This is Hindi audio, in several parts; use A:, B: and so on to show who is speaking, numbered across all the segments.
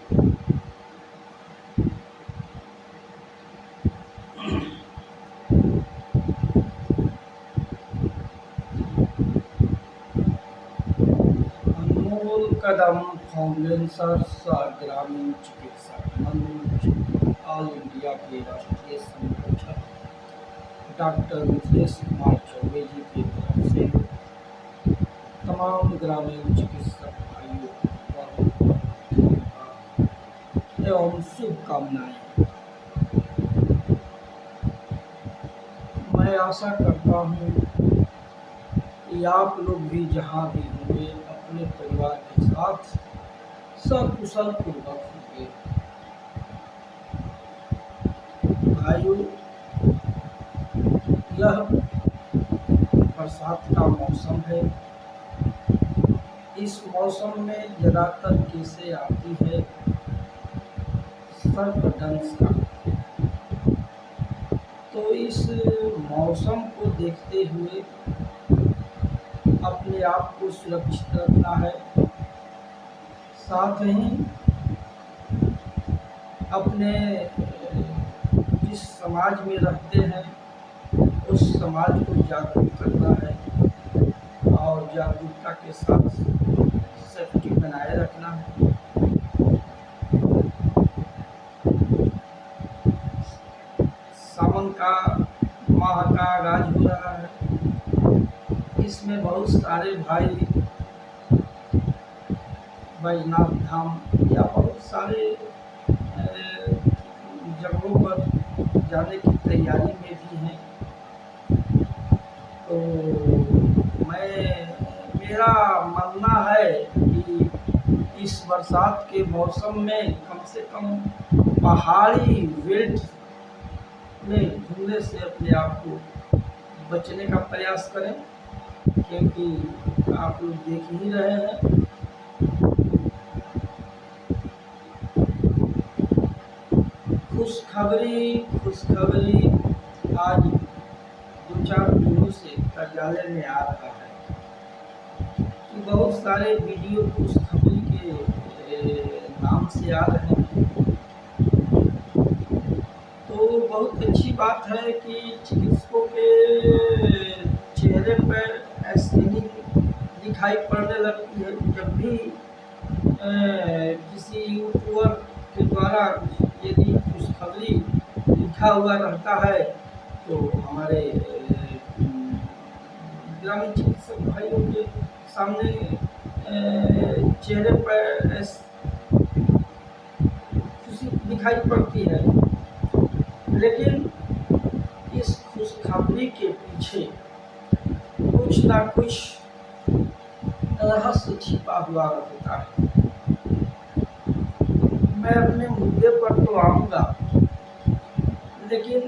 A: अनमोल कदम फाउंडेशन व ग्रामीण चिकित्सक मंच ऑल इंडिया के राष्ट्रीय संरक्षक डॉक्टर मिथिलेश कुमार चौबे जी की तरफ से तमाम ग्रामीण चिकित्सक भाइयों को धन्यवाद एवं शुभकामनाएं। मैं आशा करता हूँ कि आप लोग भी जहाँ भी होंगे अपने परिवार के साथ सकुशल पूर्वक होंगे। भाइयों, यह बरसात का मौसम है। इस मौसम में ज़्यादातर केसें आती है सर्पदंश का। तो इस मौसम को देखते हुए अपने आप को सुरक्षित रखना है, साथ ही अपने जिस समाज में रहते हैं उस समाज को जागरूक करना है और जागरूकता के साथ सेफ्टी बनाए रखना है। सावन का माह का आगाज हो रहा है। इसमें बहुत सारे भाई बैजनाथ धाम या बहुत सारे जगहों पर जाने की तैयारी में भी हैं। तो मेरा मानना है कि इस बरसात के मौसम में कम से कम पहाड़ी बेल्ट में घूमने से अपने आप को बचने का प्रयास करें, क्योंकि आप लोग देख ही रहे हैं खुशखबरी आज 2-4 दिनों से कार्यालय में आ रहा है कि बहुत सारे वीडियो खुशखबरी के नाम से आ रहे हैं। तो बहुत अच्छी बात है कि चिकित्सकों के चेहरे पर स्क्रीनिंग दिखाई पड़ने लगती है। जब भी किसी यूट्यूबर के द्वारा यदि खुशखबरी लिखा हुआ रहता है तो हमारे ग्रामीण चिकित्सक भाइयों के सामने चेहरे पर खुशी दिखाई पड़ती है। लेकिन इस खुशखबरी के पीछे कुछ ना कुछ रहस्य छिपा हुआ होता है। मैं अपने मुद्दे पर तो आऊँगा, लेकिन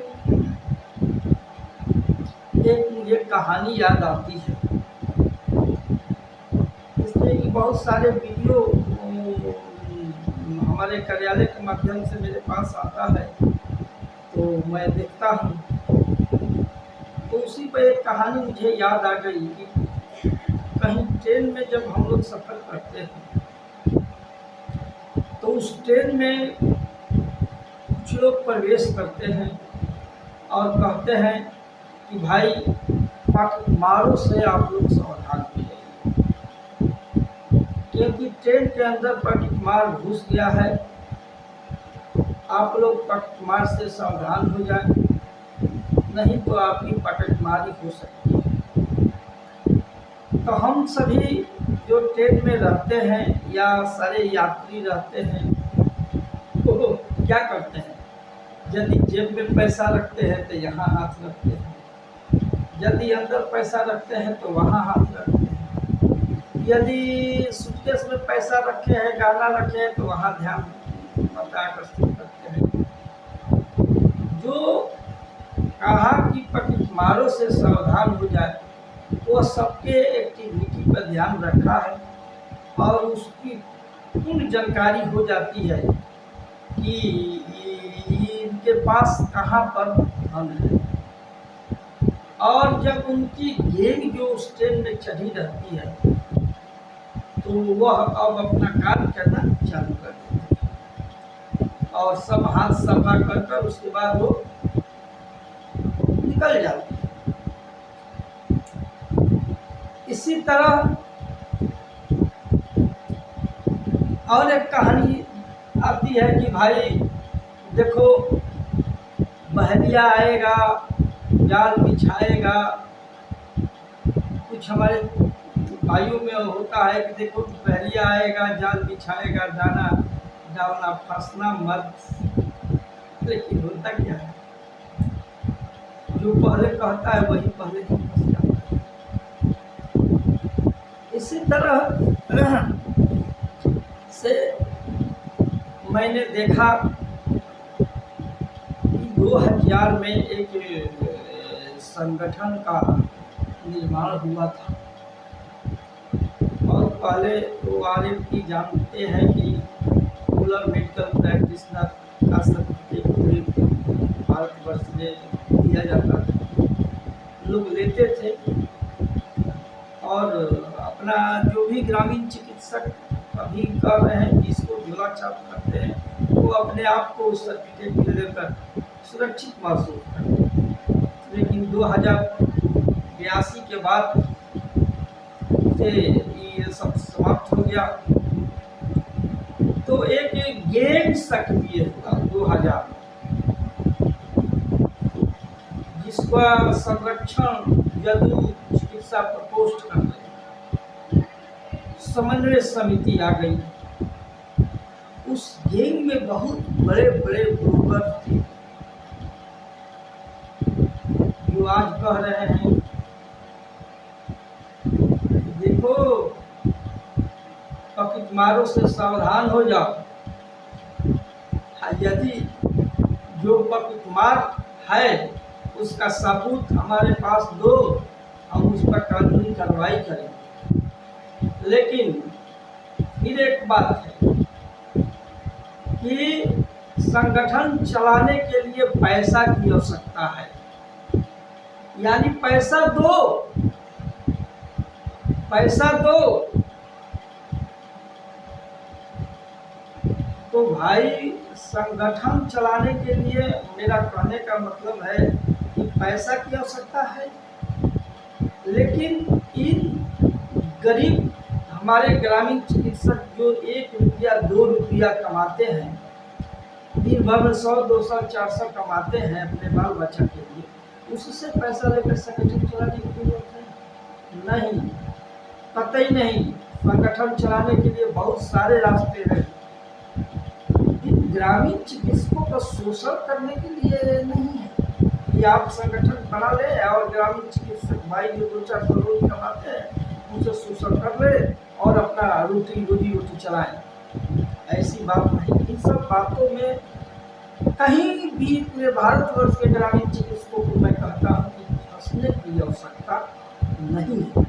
A: एक मुझे कहानी याद आती है, इसलिए कि बहुत सारे वीडियो हमारे कार्यालय के माध्यम से मेरे पास आता है तो मैं देखता हूँ। तो उसी पर एक कहानी मुझे याद आ गई कि कहीं ट्रेन में जब हम लोग सफ़र करते हैं तो उस ट्रेन में कुछ लोग प्रवेश करते हैं और कहते हैं कि भाई पखमारों से आप लोग सावधान हो जाइए, क्योंकि ट्रेन के अंदर पखमार घुस गया है। आप लोग पखमार से सावधान हो जाएं, नहीं तो आपकी पखमारी हो सकती है। तो हम सभी जो ट्रेन में रहते हैं या सारे यात्री रहते हैं तो क्या करते हैं, यदि जेब में पैसा रखते हैं तो यहाँ हाथ रखते हैं, यदि अंदर पैसा रखते हैं तो वहाँ हाथ रखते हैं, यदि सूटकेस में पैसा रखे हैं, गहना रखे हैं तो वहाँ ध्यान आकर्षित करते हैं। जो कहा कि पखमारों से सावधान हो जाए, वो सबके एक्टिविटी पर ध्यान रखा है और उसकी पूर्ण जानकारी हो जाती है कि इनके पास कहाँ पर धन है। और जब उनकी गैंग जो उस ट्रेन में चढ़ी रहती है तो वह अब अपना कार्य करना चालू कर देती है। और सब हाथ सफा कर कर उसके बाद वो निकल जाते हैं। इसी तरह और एक कहानी आती है कि भाई देखो, बहलिया आएगा, जाल बिछाएगा। कुछ हमारे भाइयों में होता है कि देखो बहलिया आएगा, जाल बिछाएगा, दाना डालना, फंसना मत। लेकिन होता क्या है, जो पहले कहता है वही पहले ही फंस जाता है। इसी तरह से मैंने देखा कि 2000 में एक संगठन का निर्माण हुआ था। और पहले तो RMP जानते हैं कि रूरल मेडिकल प्रैक्टिशनर का सर्टिफिकेट भारतवर्ष में दिया जाता था, लोग लेते थे। और अपना जो भी ग्रामीण चिकित्सक अभी कर रहे हैं, जिसको झोला छाप करते हैं, वो अपने आप को उस सर्टिफिकेट को लेकर सुरक्षित महसूस करते हैं। लेकिन 2082 के बाद से ये सब समाप्त हो गया। तो एक गैंग सक्रिय हुआ 2000 में, जिसका संरक्षण जदू चिकित्सा प्रकोष्ठ कर रहे, समन्वय समिति आ गई। उस गैंग में बहुत बड़े बड़े ब्रोकर थे, जो आज कह रहे हैं देखो पॉकेटमारों से सावधान हो जाओ। यदि जो पॉकेटमार है उसका सबूत हमारे पास दो, हम उस पर कानूनी कार्रवाई करेंगे। लेकिन फिर एक बात है कि संगठन चलाने के लिए पैसा की आवश्यकता है, यानी पैसा दो, पैसा दो। तो भाई संगठन चलाने के लिए मेरा कहने का मतलब है कि पैसा की आवश्यकता है। लेकिन इन गरीब हमारे ग्रामीण चिकित्सक जो 1 रुपया 2 रुपया कमाते हैं, दिन भर में 100 200 400 कमाते हैं अपने बाल बच्चा के लिए, उससे पैसा लेकर संगठन चलाने की जरूरत है? नहीं, कतई नहीं। संगठन चलाने के लिए बहुत सारे रास्ते हैं। ग्रामीण चिकित्सकों का शोषण करने के लिए नहीं है कि आप संगठन बना ले और ग्रामीण चिकित्सक भाई जो 2-4 करोड़ कमाते हैं उनसे शोषण कर ले और अपना रोजी रोटी चलाएं। ऐसी बात नहीं। इन सब बातों में कहीं भी पूरे भारतवर्ष के ग्रामीण चिकित्सकों को मैं कहता हूँ कि फंसने की आवश्यकता नहीं है।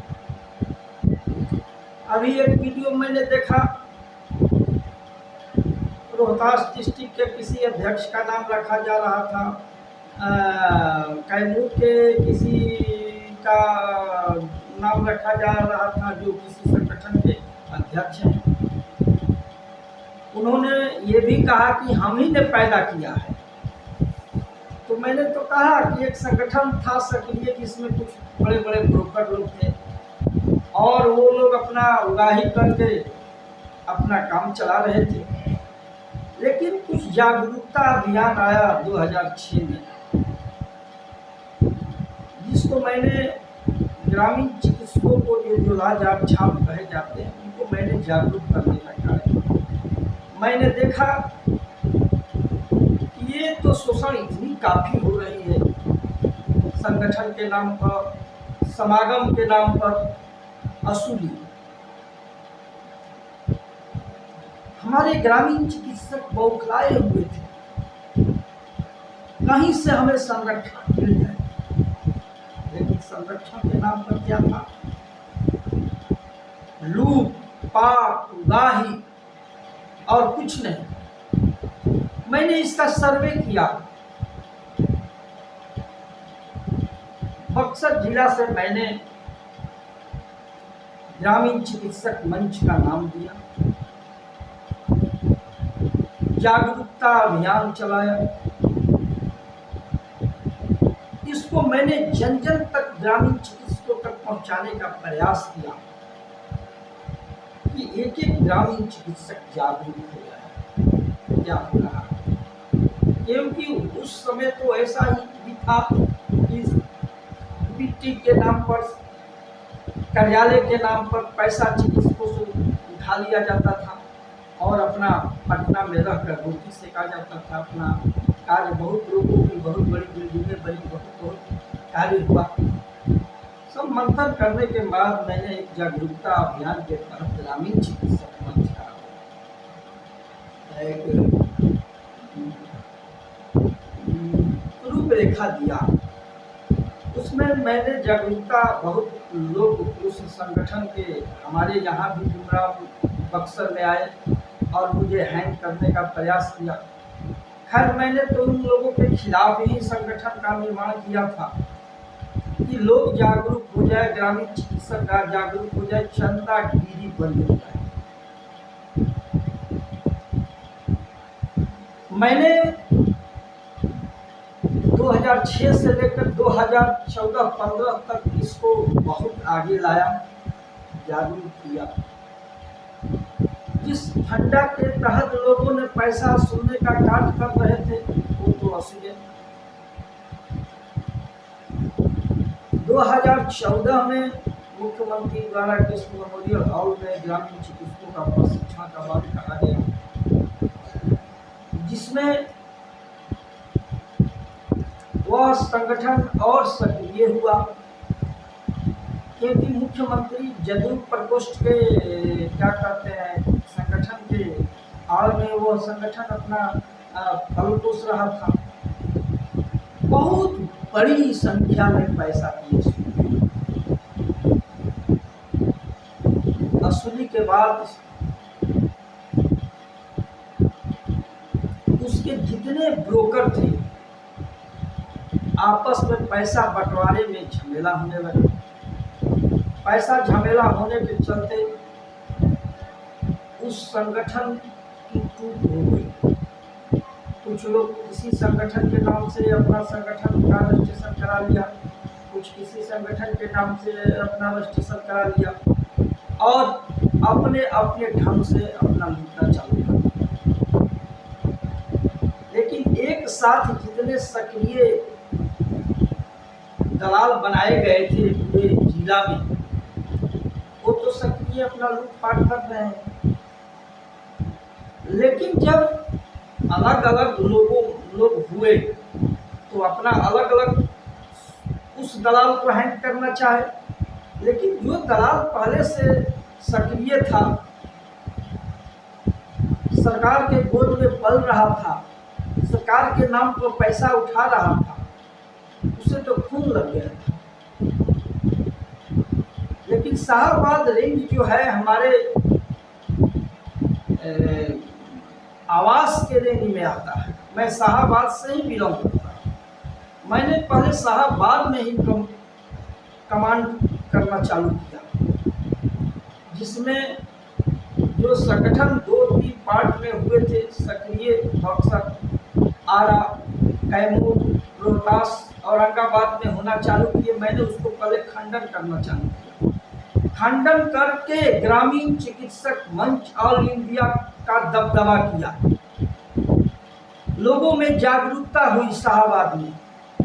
A: अभी एक वीडियो मैंने देखा, रोहतास डिस्ट्रिक्ट के किसी अध्यक्ष का नाम रखा जा रहा था, कैमूर के किसी का नाम रखा जा रहा था जो किसी संगठन के अध्यक्ष हैं। उन्होंने ये भी कहा कि हम ही ने पैदा किया है। तो मैंने तो कहा कि एक संगठन था सक्रिय, जिसमें कुछ बड़े बड़े ब्रोकर लोग थे और वो लोग अपना उगाही करके अपना काम चला रहे थे। लेकिन कुछ जागरूकता अभियान आया 2006 में, जिसको मैंने ग्रामीण चिकित्सकों को जो लाजाब छाप कहे जाते हैं, उनको मैंने जागरूक करने का कार्य। मैंने देखा कि ये तो शोषण इतनी काफ़ी हो रही है, संगठन के नाम पर, समागम के नाम पर असूली। हमारे ग्रामीण चिकित्सक बौखलाए हुए थे, कहीं से हमें संरक्षण मिल जाए। लेकिन संरक्षण के नाम पर क्या था? लूट पाट उगाही और कुछ नहीं। मैंने इसका सर्वे किया। बक्सर जिला से मैंने ग्रामीण चिकित्सक मंच का नाम दिया। जागरूकता अभियान चलाया। इसको मैंने जन जन तक, ग्रामीण चिकित्सकों तक पहुंचाने का प्रयास किया कि एक एक ग्रामीण चिकित्सक जागरूक हो जाए क्या हो रहा है। क्योंकि उस समय तो ऐसा ही भी था कि मिट्टी के नाम पर, कार्यालय के नाम पर पैसा चिकित्सकों से उठा लिया जाता था और अपना पटना में रहकर रोटी सेका जाता था। अपना कार्य, बहुत लोगों की बहुत बड़ी बिल्डिंगें बनी, बहुत कार्य हुआ। सब मंथन करने के बाद मैंने एक जागरूकता अभियान के तहत ग्रामीण चिकित्सक मंच का एक रूपरेखा दिया। उसमें मैंने जागरूकता, बहुत लोग उस संगठन के हमारे यहाँ भी भीमराव बक्सर में आए और मुझे हैंग करने का प्रयास किया। खैर, मैंने तो उन लोगों के खिलाफ ही संगठन का निर्माण किया था कि लोग जागरूक हो जाए, ग्रामीण चिकित्सक जागरूक हो जाए, चंदागिरी बंद हो जाए। मैंने 2006 से लेकर 2014-15 तक इसको बहुत आगे लाया, जागरूक किया। जिस फंडा के तहत लोगों ने पैसा सुनने का कार्य कर रहे थे वो तो असली। 2014 में मुख्यमंत्री द्वारा कृष्ण मेमोरियल हॉल में ग्रामीण चिकित्सकों का प्रशिक्षण का बात कहा गया, जिसमें वह संगठन और सक्रिय हुआ। क्योंकि मुख्यमंत्री जदयू प्रकोष्ठ के क्या कहते हैं, संगठन के आड़ में वो संगठन अपना फलपोष रहा था। बहुत बड़ी संख्या में पैसा दिए वसूली के बाद उसके जितने ब्रोकर थे आपस में पैसा बंटवारे में झमेला होने लगा। पैसा झमेला होने के चलते उस संगठन की टूट हो गई। कुछ लोग किसी संगठन के नाम से अपना संगठन का रजिस्ट्रेशन करा लिया, कुछ किसी संगठन के नाम से अपना रजिस्ट्रेशन करा लिया और अपने अपने ढंग से अपना लूटना चालू कर दिया। लेकिन एक साथ जितने सक्रिय दलाल बनाए गए थे पूरे जिला में, वो तो सक्रिय अपना लूटपाट कर रहे हैं। लेकिन जब अलग अलग लोग हुए तो अपना अलग अलग उस दलाल को हैंग करना चाहे। लेकिन जो दलाल पहले से सक्रिय था, सरकार के गोद में पल रहा था, सरकार के नाम पर पैसा उठा रहा था, उसे तो खून लग गया था। लेकिन शाहबाद रेंज जो है हमारे आवास के रेंज में आता है। मैं शाहबाद से ही बिलोंग करता हूँ। मैंने पहले शाहबाद में ही कमांड करना चालू किया, जिसमें जो संगठन 2-3 पार्ट में हुए थे सक्रिय, बक्सर, आरा, कैमूर, रोहतास, औरंगाबाद में होना चालू किए। मैंने उसको पहले खंडन करना चालू किया। खंडन करके ग्रामीण चिकित्सक मंच ऑल इंडिया का दबदबा किया। लोगों में जागरूकता हुई शाहबाद में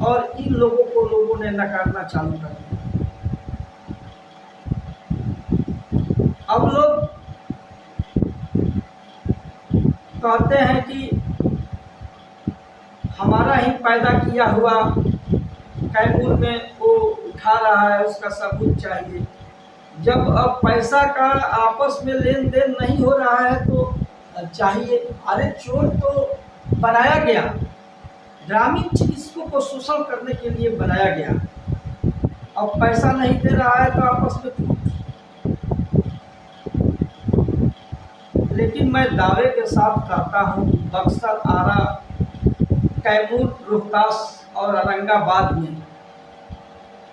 A: और इन लोगों को लोगों ने नकारना चालू कर दिया। अब लोग कहते हैं कि हमारा ही पैदा किया हुआ कैमूर में वो उठा रहा है, उसका सबूत चाहिए। जब अब पैसा का आपस में लेन देन नहीं हो रहा है तो चाहिए। अरे चोर तो बनाया गया, ग्रामीण चिकित्सकों को शोषण करने के लिए बनाया गया। अब पैसा नहीं दे रहा है तो आपस में। लेकिन मैं दावे के साथ कहता हूँ, बक्सर, आरा, कैमूर, रोहतास और औरंगाबाद में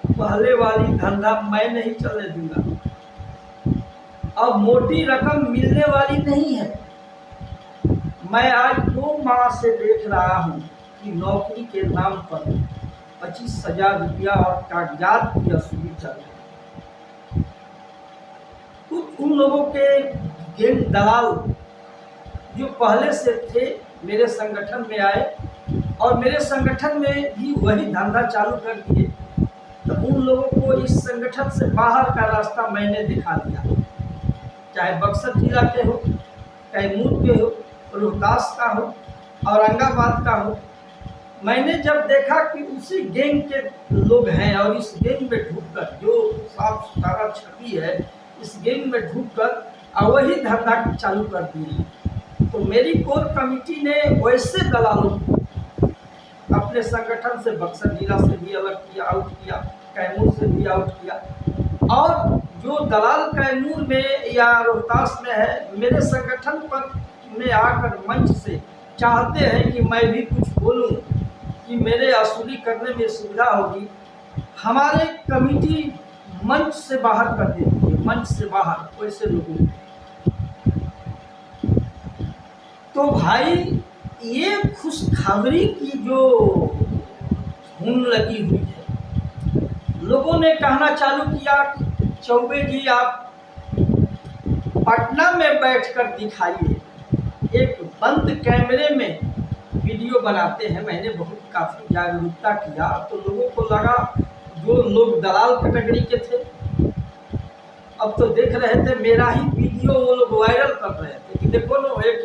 A: पहले वाली धंधा मैं नहीं चलने दूंगा। अब मोटी रकम मिलने वाली नहीं है। मैं आज 2 माह से देख रहा हूँ कि नौकरी के नाम पर 25,000 रुपया और कागजात की वसूली चल रही है। कुछ उन लोगों के गैंग दलाल जो पहले से थे मेरे संगठन में आए और मेरे संगठन में भी वही धंधा चालू कर दिए, तो उन लोगों को इस संगठन से बाहर का रास्ता मैंने दिखा दिया। चाहे बक्सर जिला के हो, कैमूर के हो, रोहतास का हो, औरंगाबाद का हो, मैंने जब देखा कि उसी गैंग के लोग हैं और इस गैंग में ढूंढकर जो साफ सुथरा छवि है, इस गैंग में ढूंढकर वही धंधा चालू कर दिए हैं, तो मेरी कोर कमेटी ने वैसे दलालों को अपने संगठन से बक्सर जिला से भी अलग किया, आउट किया, कैमूर से भी आउट किया। और जो दलाल कैमूर में या रोहतास में है, मेरे संगठन पर में आकर मंच से चाहते हैं कि मैं भी कुछ बोलूं कि मेरे वसूली करने में सुविधा होगी, हमारे कमेटी मंच से बाहर कर देती है, मंच से बाहर वैसे लोगों को। तो भाई ये खुशखबरी की जो धुन लगी हुई है, लोगों ने कहना चालू किया कि चौबे जी आप पटना में बैठकर दिखाइए, एक बंद कैमरे में वीडियो बनाते हैं। मैंने बहुत काफ़ी जागरूकता किया, तो लोगों को लगा, जो लोग दलाल कैटेगरी के थे अब तो देख रहे थे मेरा ही वीडियो वो लोग वायरल कर रहे थे कि देखो ना, एक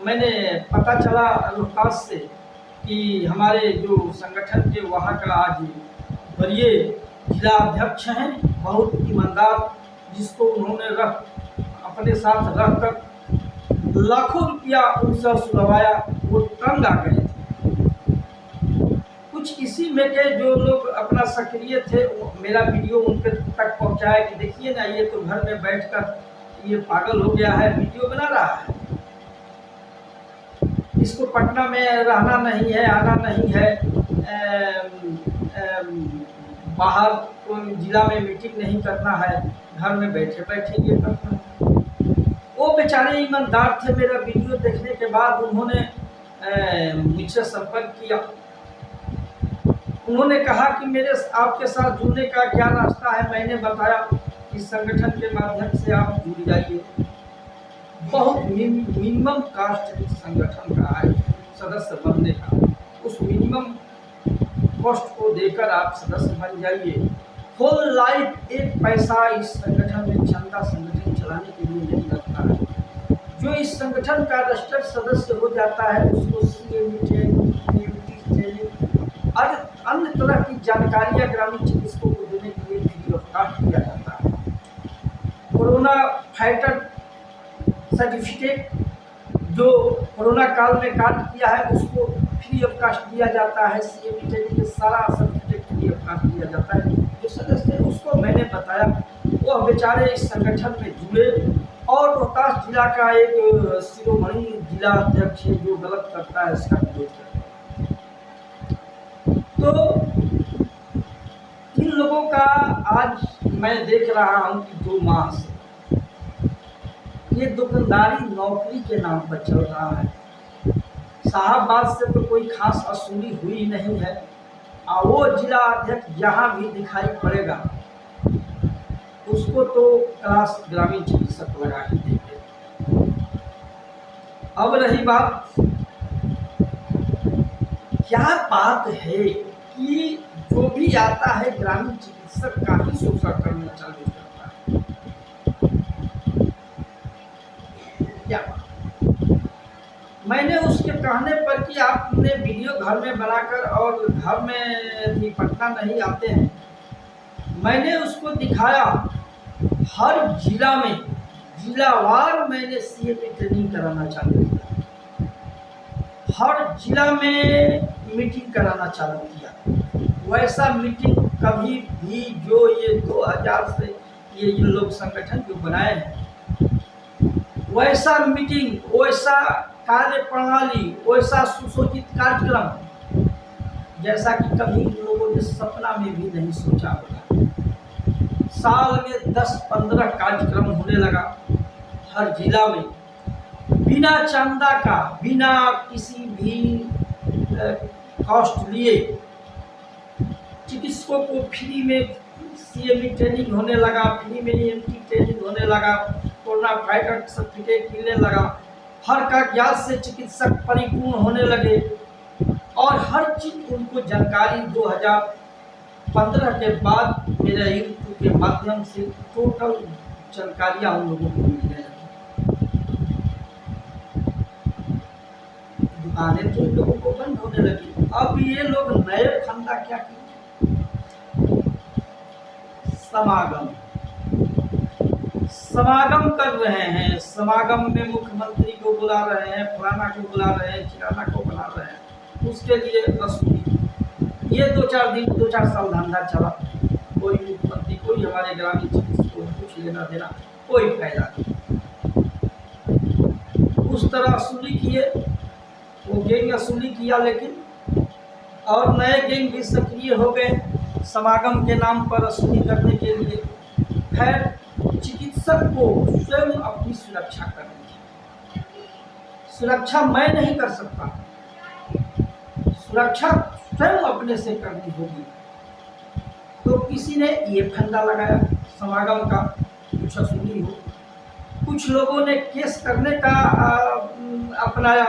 A: मैंने पता चला रोहतास से कि हमारे जो संगठन के वहाँ का आज वरीय जिला अध्यक्ष हैं, बहुत ईमानदार, जिसको उन्होंने अपने साथ रख कर लाखों रुपया उनसे सुलवाया, वो तंग आ गए थे। कुछ इसी में के जो लोग अपना सक्रिय थे, मेरा वीडियो उन तक पहुंचाया कि देखिए ना, ये तो घर में बैठकर ये पागल हो गया है, वीडियो बना रहा है, इसको पटना में रहना नहीं है, आना नहीं है, बाहर कोई जिला में मीटिंग नहीं करना है, घर में बैठे बैठे ये करना है। वो बेचारे ईमानदार थे। मेरा वीडियो देखने के बाद उन्होंने मुझसे संपर्क किया। उन्होंने कहा कि मेरे आपके साथ जुड़ने का क्या रास्ता है। मैंने बताया कि संगठन के माध्यम से आप जुड़ जाइए, बहुत मिनिमम कास्ट संगठन का है सदस्य बनने का, उस मिनिमम कॉस्ट को देकर आप सदस्य बन जाइए। होल लाइफ एक पैसा इस संगठन में चंदा संगठन चलाने के लिए नहीं लगता है। जो इस संगठन का रजिस्टर्ड सदस्य हो जाता है उसको CME ट्रेनिंग और अन्य तरह की जानकारियां ग्रामीण चिकित्सकों को देने के लिए फ्री ऑफ कॉस्ट दिया जाता है। कोरोना फाइटर सर्टिफिकेट जो कोरोना काल में कार्ड किया है उसको फ्री ऑफ कॉस्ट दिया जाता है। CME ट्रेनिंग के सारा सर्टिफिकेट फ्री ऑफ कॉस्ट दिया जाता है। जो सदस्य है उसको मैंने बताया, वो बेचारे इस संगठन में जुड़े और रोहतास जिला का एक शिरोमणि जिला अध्यक्ष है जो गलत करता है इसका विरोध करता है। तो इन लोगों का आज मैं देख रहा हूँ कि 2 माह से ये दुकानदारी नौकरी के नाम पर चल रहा है। साहबाद से तो कोई खास वसूली हुई नहीं है, और वो जिला अध्यक्ष जहाँ भी दिखाई पड़ेगा उसको तो क्लास ग्रामीण चिकित्सक लगा ही देंगे। अब रही बात, क्या बात है कि जो भी आता है ग्रामीण चिकित्सक का ही शोषण करना चालू करता है। क्या बात? मैंने उसके कहने पर कि आपने वीडियो घर में बनाकर, और घर में भी पटना नहीं आते हैं, मैंने उसको दिखाया। हर जिला में जिलावार मैंने CME ट्रेनिंग कराना चालू किया, हर जिला में मीटिंग कराना चालू किया। वैसा मीटिंग कभी भी जो ये 2000 से ये लोग संगठन जो बनाए हैं, वैसा मीटिंग, वैसा कार्य प्रणाली, वैसा सुशोभित कार्यक्रम जैसा कि कभी इन लोगों ने सपना में भी नहीं सोचा होगा। साल में 10-15 कार्यक्रम होने लगा हर जिला में। बिना चंदा का, बिना किसी भी कॉस्ट लिए चिकित्सकों को फ्री में CME ट्रेनिंग होने लगा, फ्री में EMT ट्रेनिंग होने लगा, कोरोना फाइटर सर्टिफिकेट मिलने लगा, हर का ज्ञान से चिकित्सक परिपूर्ण होने लगे और हर चीज उनको जानकारी 2015 के बाद मेरे यूट्यूब के माध्यम से टोटल जानकारियाँ उन लोगों को मिलने लगी। दुकानें तो इन लोगों को बंद होने लगी। अब ये लोग नए फंदा क्या किए, समागम कर रहे हैं। समागम में मुख्यमंत्री को बुला रहे हैं, फलाना को बुला रहे हैं, चिराना को बुला रहे हैं, उसके लिए वसूली। ये 2-4 साल धंधा चला, कोई मुख्यमंत्री, कोई हमारे ग्रामीण चिकित्सकों को कुछ लेना देना, कोई फायदा नहीं। उस तरह वसूली किए, वो गैंग वसूली किया, लेकिन और नए गैंग भी सक्रिय हो गए समागम के नाम पर वसूली करने के लिए। खैर, चिकित्सक को स्वयं अपनी सुरक्षा करनी है। सुरक्षा मैं नहीं कर सकता, सुरक्षा स्वयं अपने से करनी होगी। तो किसी ने ये फंदा लगाया समागम का, कुछ वसूली हो। कुछ लोगों ने केस करने का अपनाया।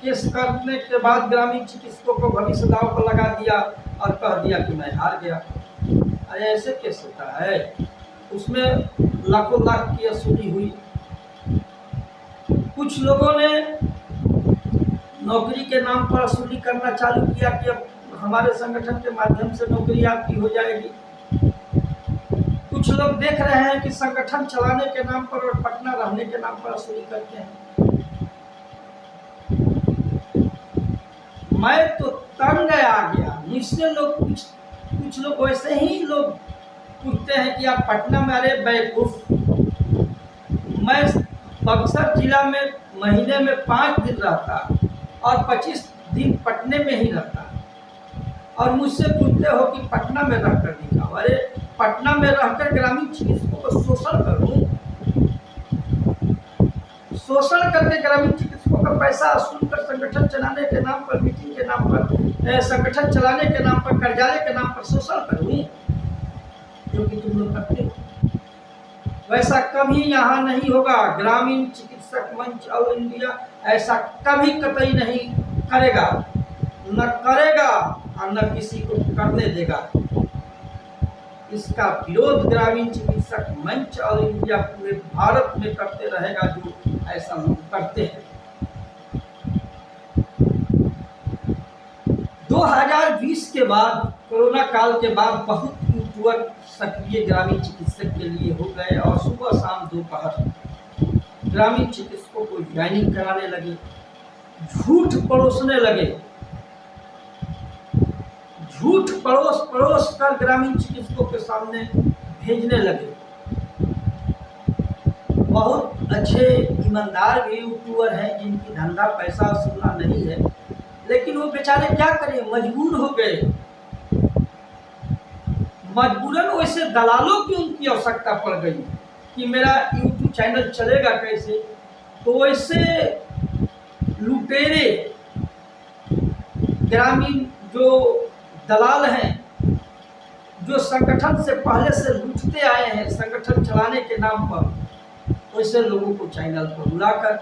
A: केस करने के बाद ग्रामीण चिकित्सकों को भविष्य दांव पर लगा दिया और कह दिया कि मैं हार गया। अरे ऐसे केस होता है, उसमें लाखों लाख की वसूली हुई। कुछ लोगों ने नौकरी के नाम पर वसूली करना चालू किया कि अब हमारे संगठन के माध्यम से नौकरी आपकी हो जाएगी। कुछ लोग देख रहे हैं कि संगठन चलाने के नाम पर और पटना रहने के नाम पर वसूली करते हैं। मैं तो तंग आ गया। मुझसे लोग कुछ लोग वैसे ही लोग पूछते हैं कि आप पटना में, अरे बेवकूफ, मैं बक्सर जिला में महीने में 5 दिन रहता और 25 दिन पटने में ही रहता, और मुझसे पूछते हो कि पटना में रहकर दिखाओ। अरे पटना में रहकर ग्रामीण चिकित्सकों को शोषण करूं, शोषण करके ग्रामीण चिकित्सकों का पैसा वसूल कर संगठन चलाने के नाम पर, मीटिंग के नाम पर, संगठन चलाने के नाम पर, कार्यालय के नाम पर शोषण करूं, जो कि तुम लोग करते हो। वैसा कभी यहाँ नहीं होगा। ग्रामीण चिकित्सक मंच ऑल इंडिया ऐसा कभी कतई नहीं करेगा, न करेगा और न किसी को करने देगा। इसका विरोध ग्रामीण चिकित्सक मंच ऑल इंडिया पूरे भारत में करते रहेगा, जो ऐसा लोग करते हैं। 2020 के बाद, कोरोना काल के बाद बहुत यूट्यूबर सक्रिय ग्रामीण चिकित्सक के लिए हो गए और सुबह शाम दोपहर ग्रामीण चिकित्सकों को ज्वाइनिंग कराने लगे, झूठ परोसने लगे, झूठ परोस कर ग्रामीण चिकित्सकों के सामने भेजने लगे। बहुत अच्छे ईमानदार भी यूट्यूबर हैं जिनकी धंधा पैसा वसूलना नहीं है, लेकिन वो बेचारे क्या करें, मजबूर हो गए। मजबूरन वैसे दलालों की उनकी आवश्यकता पड़ गई कि मेरा यूट्यूब चैनल चलेगा कैसे। तो वैसे लुटेरे ग्रामीण जो दलाल हैं, जो संगठन से पहले से लूटते आए हैं संगठन चलाने के नाम पर, वैसे लोगों को चैनल पर बुलाकर,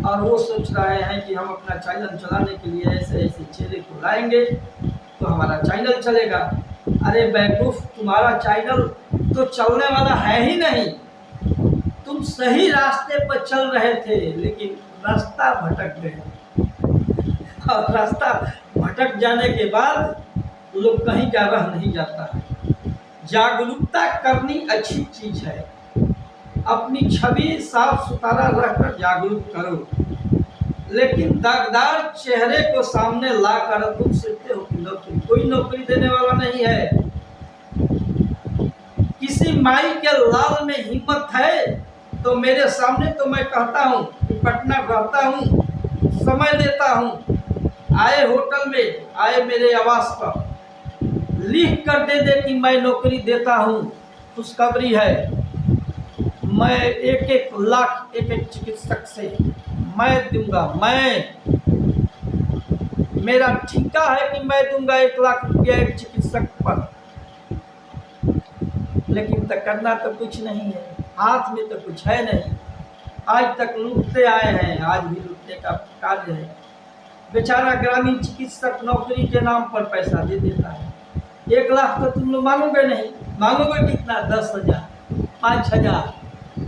A: और वो सोच रहे हैं कि हम अपना चैनल चलाने के लिए ऐसे ऐसे चेहरे को लाएंगे तो हमारा चैनल चलेगा। अरे बेवकूफ, तुम्हारा चैनल तो चलने वाला है ही नहीं। तुम सही रास्ते पर चल रहे थे, लेकिन रास्ता भटक गए, और रास्ता भटक जाने के बाद लोग कहीं का रह नहीं जाता है। जागरूकता करनी अच्छी चीज है, अपनी छवि साफ सुथरा रखकर जागरूक करो, लेकिन दागदार चेहरे को सामने लाकर तुम सोचते हो कि नौकरी, कोई नौकरी देने वाला नहीं है। किसी माई के लाल में हिम्मत है तो मेरे सामने, तो मैं कहता हूँ कि पटना रहता हूँ, समय देता हूँ, आए होटल में, आए मेरे आवास पर, लिख कर दे कि मैं नौकरी देता हूँ, खुशखबरी है। मैं एक एक लाख एक एक चिकित्सक से मैं दूंगा, मेरा ठेका है कि मैं दूंगा 1 लाख रुपया एक चिकित्सक पर, लेकिन तो करना तो कुछ नहीं है, हाथ में तो कुछ है नहीं। आज तक लूटते आए हैं, आज भी लूटने का कार्य है। बेचारा ग्रामीण चिकित्सक नौकरी के नाम पर पैसा दे देता है। 1 लाख तो तुम लोग मांगोगे नहीं, मांगोगे कितना? 10,000, 5,000,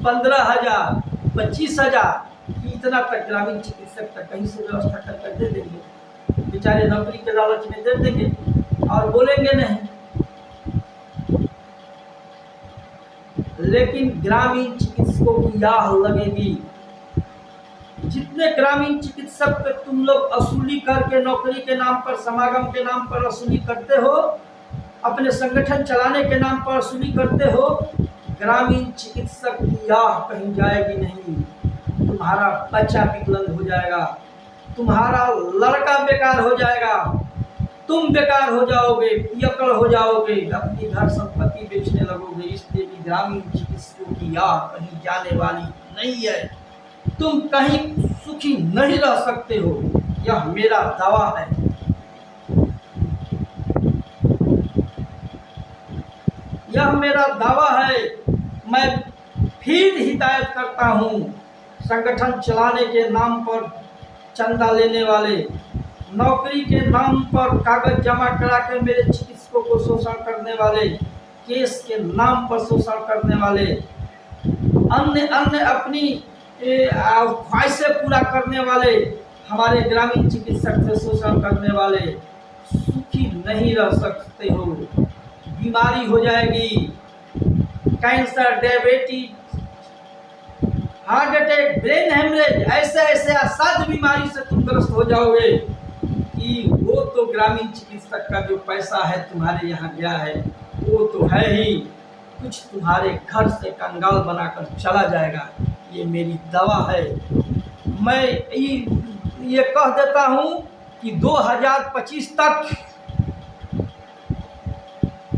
A: 15,000, 25,000, इतना तक ग्रामीण चिकित्सक तक कहीं से व्यवस्था कर दे देंगे। बेचारे नौकरी के लालच में दे देंगे और बोलेंगे नहीं। लेकिन ग्रामीण चिकित्सकों की आह लगेगी। जितने ग्रामीण चिकित्सक पे तुम लोग वसूली करके नौकरी के नाम पर, समागम के नाम पर वसूली करते हो, अपने संगठन चलाने के नाम पर वसूली करते हो, ग्रामीण चिकित्सक की आह कहीं जाएगी नहीं। तुम्हारा बच्चा विकलांग हो जाएगा, तुम्हारा लड़का बेकार हो जाएगा, तुम बेकार हो जाओगे, पियक्कड़ हो जाओगे, अपनी घर संपत्ति बेचने लगोगे। इसलिए कि ग्रामीण चिकित्सकों की आह कहीं जाने वाली नहीं है। तुम कहीं सुखी नहीं रह सकते हो, यह मेरा दावा है। यह मेरा दावा है। मैं फिर हिदायत करता हूँ, संगठन चलाने के नाम पर चंदा लेने वाले, नौकरी के नाम पर कागज जमा करा कर मेरे चिकित्सकों को शोषण करने वाले, केस के नाम पर शोषण करने वाले, अन्य अपनी ख्वाहिशें पूरा करने वाले, हमारे ग्रामीण चिकित्सक से शोषण करने वाले सुखी नहीं रह सकते हो। बीमारी हो जाएगी, cancer, diabetes, heart attack, brain haemorrhage, ऐसे असाध्य बीमारी से तुम ग्रस्त हो जाओगे कि वो तो ग्रामीण चिकित्सक का जो पैसा है तुम्हारे यहाँ गया है वो तो है ही, कुछ तुम्हारे घर से कंगाल बनाकर चला जाएगा। ये मेरी दवा है। मैं ये कह देता हूँ कि 2025 तक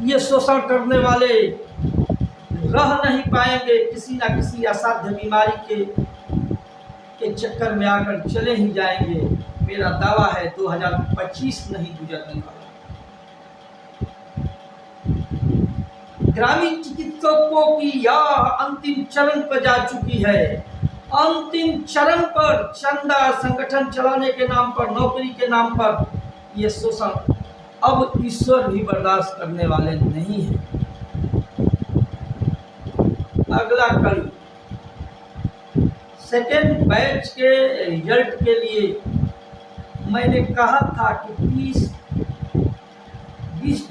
A: ये शोषण करने वाले रह नहीं पाएंगे, किसी न किसी असाध्य बीमारी के चक्कर में आकर चले ही जाएंगे। मेरा दावा है 2025 नहीं गुजरने वाला। ग्रामीण चिकित्सकों की यह अंतिम चरण पर जा चुकी है। अंतिम चरण पर चंदा, संगठन चलाने के नाम पर, नौकरी के नाम पर ये शोषण अब ईश्वर भी बर्दाश्त करने वाले नहीं है। अगला कड़ी, सेकेंड बैच के रिजल्ट के लिए मैंने कहा था कि 20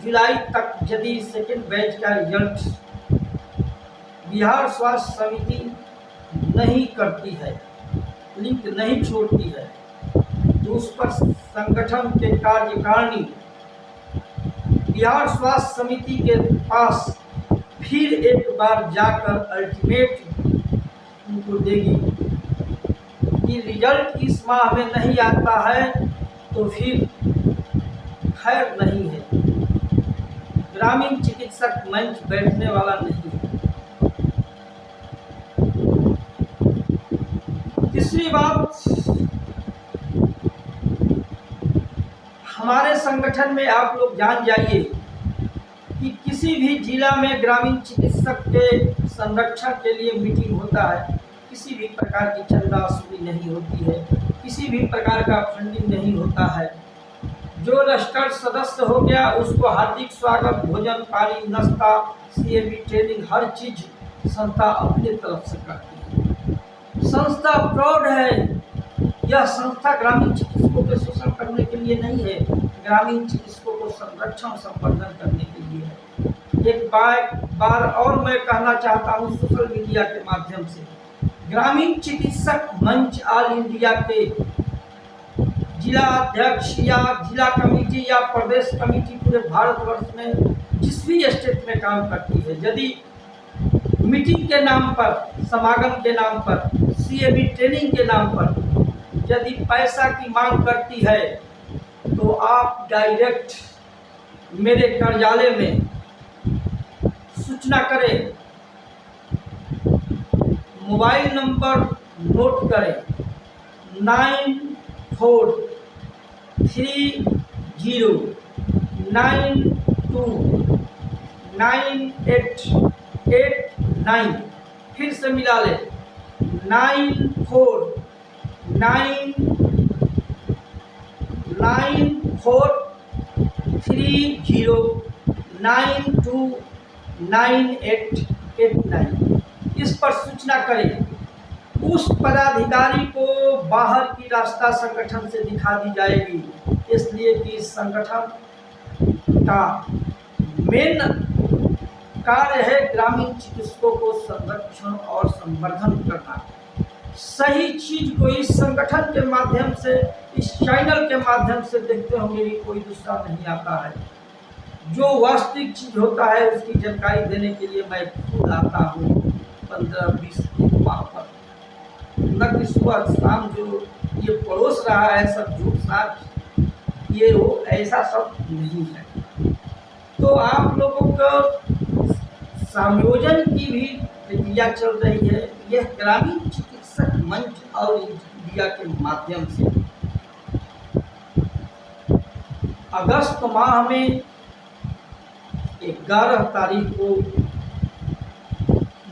A: जुलाई तक यदि सेकेंड बैच का रिजल्ट बिहार स्वास्थ्य समिति नहीं करती है, लिंक नहीं छोड़ती है, तो उस पर संगठन के कार्यकारिणी बिहार स्वास्थ्य समिति के पास फिर एक बार जाकर अल्टीमेट उनको देगी कि रिजल्ट इस माह में नहीं आता है तो फिर खैर नहीं है। ग्रामीण चिकित्सक मंच बैठने वाला नहीं है। तीसरी बात, हमारे संगठन में आप लोग जान जाइए कि किसी भी जिला में ग्रामीण चिकित्सक के संरक्षण के लिए मीटिंग होता है, किसी भी प्रकार की चंदा वसूली नहीं होती है, किसी भी प्रकार का फंडिंग नहीं होता है। जो रजिस्टर्ड सदस्य हो गया उसको हार्दिक स्वागत, भोजन पानी, नाश्ता, सीएबी ट्रेनिंग, हर चीज संस्था अपनी तरफ से करती है। संस्था प्राउड है। यह संस्था ग्रामीण चिकित्सकों के शोषण करने के लिए नहीं है, ग्रामीण चिकित्सकों को संरक्षण संवर्धन करने के लिए है। एक बार और मैं कहना चाहता हूँ सोशल मीडिया के माध्यम से, ग्रामीण चिकित्सक मंच ऑल इंडिया के जिला अध्यक्ष या जिला कमेटी या प्रदेश कमेटी पूरे भारतवर्ष में जिस भी स्टेट में काम करती है, यदि मीटिंग के नाम पर, समागम के नाम पर, सीएबी ट्रेनिंग के नाम पर यदि पैसा की मांग करती है तो आप डायरेक्ट मेरे कार्यालय में सूचना करें। मोबाइल नंबर नोट करें 9430929889। फिर से मिला ले, 949430929889। इस पर सूचना करें। उस पदाधिकारी को बाहर की रास्ता संगठन से दिखा दी जाएगी, इसलिए कि इस संगठन का मेन कार्य है ग्रामीण चिकित्सकों को संरक्षण और संवर्धन करना। सही चीज को इस संगठन के माध्यम से, इस चैनल के माध्यम से देखते होंगे कि कोई दूसरा नहीं आता है। जो वास्तविक चीज होता है उसकी जानकारी देने के लिए मैं खुद आता हूँ 15-20 दिन वहाँ पर। न कि सुबह शाम जो ये पड़ोस रहा है सब झूठ साठ ये वो, ऐसा सब नहीं है। तो आप लोगों को समायोजन की भी प्रक्रिया चल रही है, यह ग्रामीण चिकित्सक मंच और इंडिया के माध्यम से। अगस्त माह में 11 तारीख को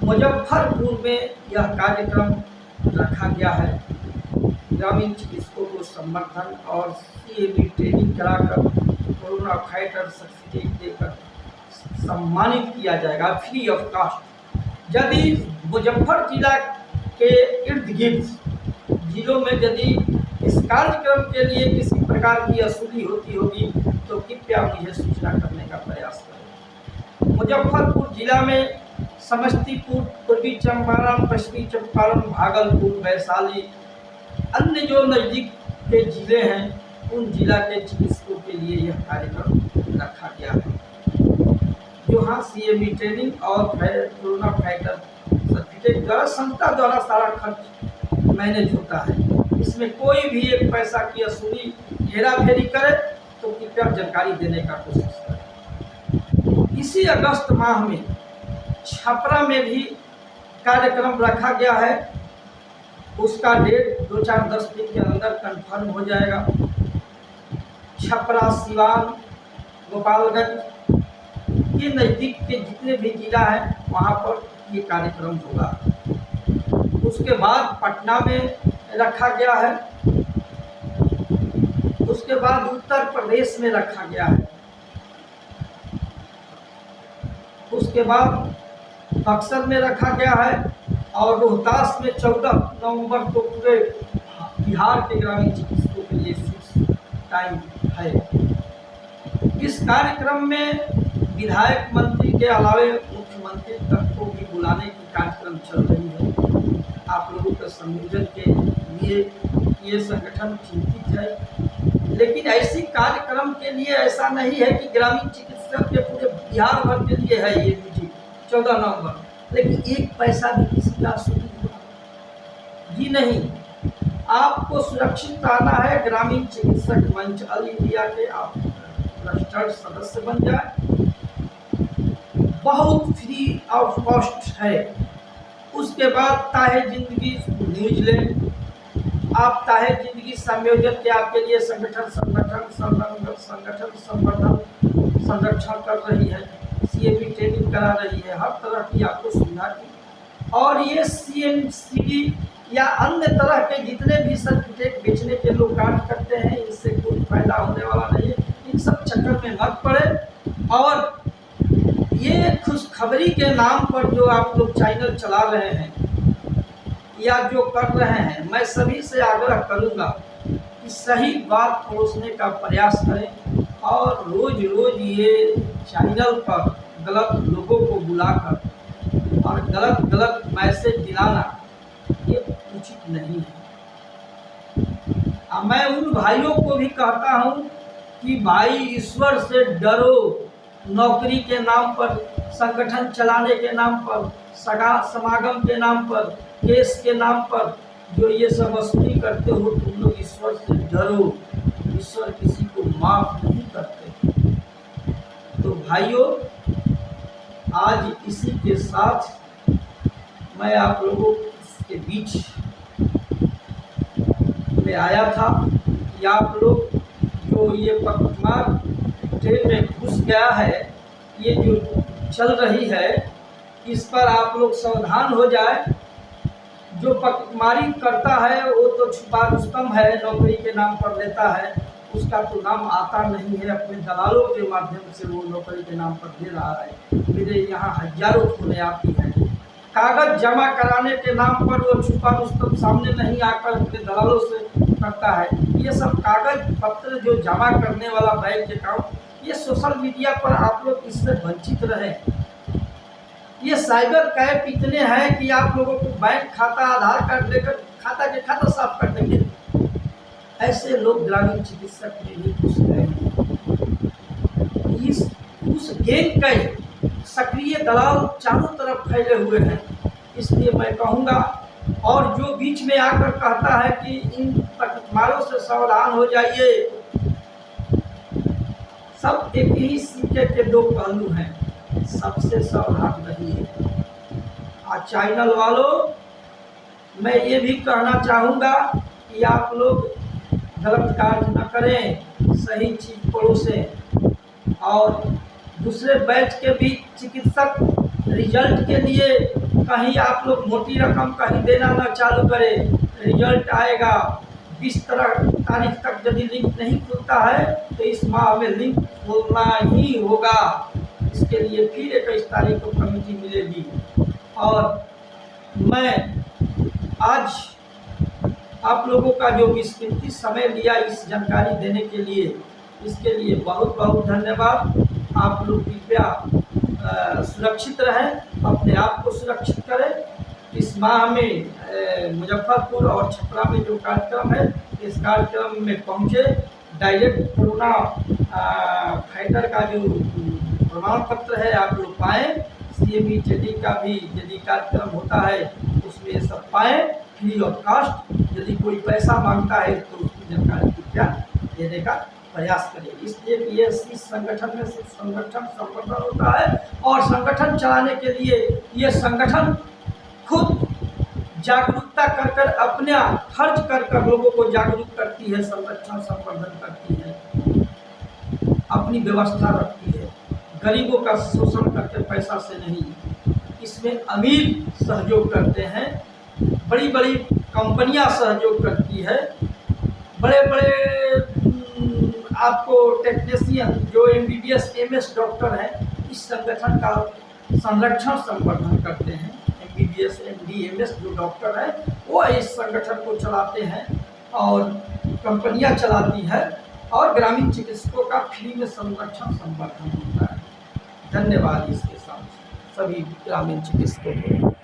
A: मुजफ्फरपुर में यह कार्यक्रम रखा गया है। ग्रामीण चिकित्सकों को समर्थन और CAB ट्रेनिंग कराकर कोरोना फाइटर सर्टिफिकेट देकर सम्मानित किया जाएगा फ्री ऑफ कास्ट। यदि मुजफ्फर जिला के इर्द गिर्द जिलों में यदि इस कार्यक्रम के लिए किसी प्रकार की वसूली होती होगी तो कृपया मुझे सूचना करने का प्रयास करें। मुजफ्फरपुर जिला में समस्तीपुर, पूर्वी चंपारण, पश्चिमी चंपारण, भागलपुर, वैशाली, अन्य जो नज़दीक के जिले हैं उन जिला के चिकित्सकों के लिए यह कार्यक्रम रखा गया है। जो हाँ CAB ट्रेनिंग और कोरोना फाइटर सर्टिफिकेट द्वारा संस्था द्वारा सारा खर्च मैनेज होता है। इसमें कोई भी एक पैसा की वसूली हेरा फेरी करे तो कृपया जानकारी देने का कोशिश करें। इसी अगस्त माह में छपरा में भी कार्यक्रम रखा गया है। उसका डेट 2-4-10 दिन के अंदर कंफर्म हो जाएगा। छपरा, सिवान, गोपालगंज के नज़दीक के जितने भी जिला हैं वहाँ पर ये कार्यक्रम होगा। उसके बाद पटना में रखा गया है। उसके बाद उत्तर प्रदेश में रखा गया है। उसके बाद बक्सर में रखा गया है और रोहतास में 14 नवंबर को पूरे बिहार के ग्रामीण चिकित्सकों के लिए फिक्स टाइम है। इस कार्यक्रम में विधायक मंत्री के अलावे मुख्यमंत्री तक को भी बुलाने की कार्यक्रम चल रही है। आप लोगों के संयोजन के लिए ये संगठन चिंतित है, लेकिन ऐसी कार्यक्रम के लिए ऐसा नहीं है कि ग्रामीण चिकित्सक के पूरे बिहार भर के लिए है ये मीटिंग 14 नवंबर, लेकिन एक पैसा भी किसी का वसूली जी नहीं। आपको सुरक्षित रहना है। ग्रामीण चिकित्सक मंच ऑल इंडिया के आप रजिस्टर्ड सदस्य बन जाए। बहुत फ्री ऑफ कॉस्ट है। उसके बाद ताहे जिंदगी न्यूज लें। आप ताहे जिंदगी संयोजन के आपके लिए संगठन संवर्धन संरक्षण कर रही है, CAB ट्रेनिंग करा रही है, हर तरह की आपको सुविधा की। और ये CMCD या अन्य तरह के जितने भी सर्टिफिकेट बेचने के लोग कार्य करते हैं, इससे कोई फायदा होने वाला नहीं है। इन सब चक्कर में मत पड़े। और ये खुशखबरी के नाम पर जो आप लोग चैनल चला रहे हैं या जो कर रहे हैं, मैं सभी से आग्रह करूंगा कि सही बात परोसने का प्रयास करें और रोज रोज ये चैनल पर गलत लोगों को बुलाकर और गलत मैसेज दिलाना ये उचित नहीं है। मैं उन भाइयों को भी कहता हूँ कि भाई ईश्वर से डरो। नौकरी के नाम पर, संगठन चलाने के नाम पर, समागम के नाम पर, केस के नाम पर जो ये सब वसूली करते हो, तुम लोग ईश्वर से डरो। ईश्वर किसी को माफ नहीं करते। तो भाइयों, आज इसी के साथ मैं आप लोगों के बीच में आया था कि आप लोग जो ये पखमार ट्रेन में घुस गया है, ये जो चल रही है, इस पर आप लोग सावधान हो जाए। जो पखमारी करता है वो तो छुपा रुस्तम है, नौकरी के नाम पर लेता है, उसका तो नाम आता नहीं है, अपने दलालों के माध्यम से वो नौकरी के नाम पर दे रहा है। मेरे यहाँ हजारों फोने आती हैं, कागज जमा कराने के नाम पर वो छुपा रुस्तम सामने नहीं आकर अपने दलालों से करता है। ये सब कागज पत्र जो जमा करने वाला बैंक अकाउंट, ये सोशल मीडिया पर आप लोग इससे वंचित रहे। ये साइबर कैफ इतने हैं कि आप लोगों को बैंक खाता, आधार कार्ड लेकर खाता साफ कर देंगे। ऐसे लोग ग्रामीण चिकित्सक में भी घुस गए हैं। उस गैंग के सक्रिय दलाल चारों तरफ फैले हुए हैं। इसलिए मैं कहूँगा, और जो बीच में आकर कहता है कि इन पखमारों से सावधान हो जाइए, सब एक ही सिक्के के दो पहलू हैं, सबसे सावधान रहिए। आज चैनल वालों, मैं ये भी कहना चाहूँगा कि आप लोग गलत कार्य न करें, सही चीज परोसें। और दूसरे बैच के भी चिकित्सक रिजल्ट के लिए कहीं आप लोग मोटी रकम कहीं देना न चालू करें। रिजल्ट आएगा 20 तारीख तक, यदि लिंक नहीं खुलता है तो इस माह में लिंक खोलना ही होगा। इसके लिए फिर 21 तारीख को कमेटी मिलेगी। और मैं आज आप लोगों का जो विस्मृति समय लिया इस जानकारी देने के लिए, इसके लिए बहुत बहुत धन्यवाद। आप लोग कृपया सुरक्षित रहें, अपने आप को सुरक्षित करें। इस माह में मुजफ्फरपुर और छपरा में जो कार्यक्रम है, इस कार्यक्रम में पहुँचे, डायरेक्ट कोरोना फाइटर का जो प्रमाण पत्र है आप लोग पाएँ। CME का भी यदि कार्यक्रम होता है उसमें ये सब पाएँ फ्री ऑफ कास्ट। यदि कोई पैसा मांगता है तो उसकी जानकारी कृपया देने का प्रयास करें। इसलिए कि ये इस संगठन में सिर्फ संगठन संवर्धन होता है, और संगठन चलाने के लिए ये संगठन खुद जागरूकता कर अपना खर्च कर लोगों को जागरूक करती है, संरक्षण संवर्धन करती है, अपनी व्यवस्था रखती है, गरीबों का शोषण करके पैसा से नहीं। इसमें अमीर सहयोग करते हैं, बड़ी बड़ी कंपनियां सहयोग करती है, बड़े बड़े आपको टेक्नीशियन जो MBBS MS डॉक्टर हैं, इस संगठन का संरक्षण संवर्धन करते हैं। MBBS MD MS जो डॉक्टर हैं वो इस संगठन को चलाते हैं, और कंपनियां चलाती है, और ग्रामीण चिकित्सकों का फ्री में संरक्षण संवर्धन होता है। धन्यवाद इसके साथ सभी ग्रामीण चिकित्सकों को।